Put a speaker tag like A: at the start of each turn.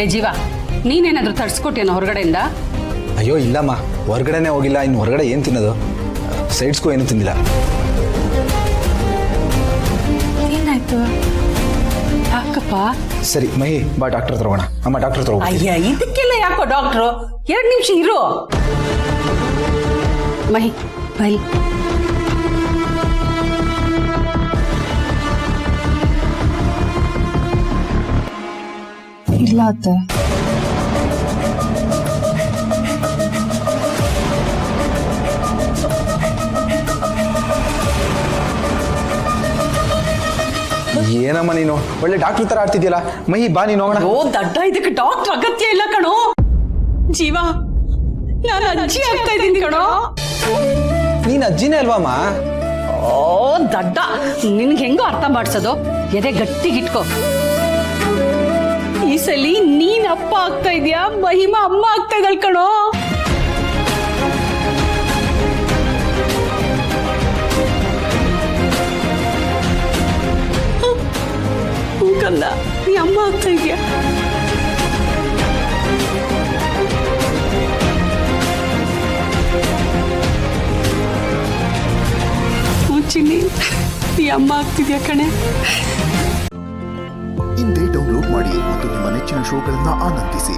A: ಏ ಜೀವ, ನೀನೇನಾದರೂ ತರಿಸ್ಕೊಟ್ಟೇನೋ ಹೊರಗಡೆಯಿಂದ?
B: ಅಯ್ಯೋ ಇಲ್ಲಮ್ಮ, ಹೊರಗಡೆನೇ ಹೋಗಿಲ್ಲ. ಇನ್ನು ಹೊರಗಡೆ ಏನು ತಿನ್ನೋದು? ಸೈಡ್ಸ್ಗೂ ಏನು ತಿಂದಿಲ್ಲ.
A: ಏನಾಯ್ತು? ಯಾಕಪ್ಪ?
B: ಸರಿ ಮಹಿ, ಬಾ ಡಾಕ್ಟರ್ ಹತ್ರ ಹೋಗೋಣ. ಅಮ್ಮ ಡಾಕ್ಟರ್ ಹತ್ರ ಹೋಗೋಣ.
A: ಅಯ್ಯ, ಇದಕ್ಕೆಲ್ಲ ಯಾಕೋ ಡಾಕ್ಟ್ರು? 2 ನಿಮಿಷ ಇರು. ಮಹಿ ಬೈ.
C: ಇಲ್ಲ ಅತ್ತೆ.
B: ಏನಮ್ಮ ನೀನು ಒಳ್ಳೆ ಡಾಕ್ಟರ್ ತರ ಆಡ್ತಿದ್ಯಲ್ಲ. ಮಹಿ ಬಾ ನೀನು ಹೋಗೋಣ.
A: ಓ ದಡ್ಡ, ಇದಕ್ಕೆ ಡಾಕ್ಟರ್ ಅಗತ್ಯ ಇಲ್ಲ ಕಣೋ. ಜೀವ, ನಾನು ಅಜ್ಜಿ ಆಗ್ತಾ ಇದ್ದೀನಿ ಕಣೋ.
B: ನೀನ್ ಅಜ್ಜಿನೇ ಅಲ್ವಮ್ಮ?
A: ಓ ದಡ್ಡ, ನಿನ್ಗೆ ಹೆಂಗೋ ಅರ್ಥ ಮಾಡ್ಸೋದು? ಎದೆ ಗಟ್ಟಿಗಿಟ್ಕೋ. ಈ ಸಲ ನೀನ್ ಅಪ್ಪ ಆಗ್ತಾ ಇದೀಯಾ, ಮಹಿಮಾ ಅಮ್ಮ ಆಗ್ತಾ ಇದ್ದಾಳ್ ಕಣೋ. ಹೂಕಲ್ಲ, ನೀ ಅಮ್ಮ ಆಗ್ತಾ ಇದೀಯಾ. ಚಿನ್ನಿ, ನೀ ಅಮ್ಮ ಆಗ್ತಿದ್ಯಾ ಕಣೆ.
D: ಇಂದೇ ಡೌನ್ಲೋಡ್ ಮಾಡಿ ಮತ್ತು ನಿಮ್ಮ ನೆಚ್ಚಿನ ಶೋಗಳನ್ನು ಆನಂದಿಸಿ.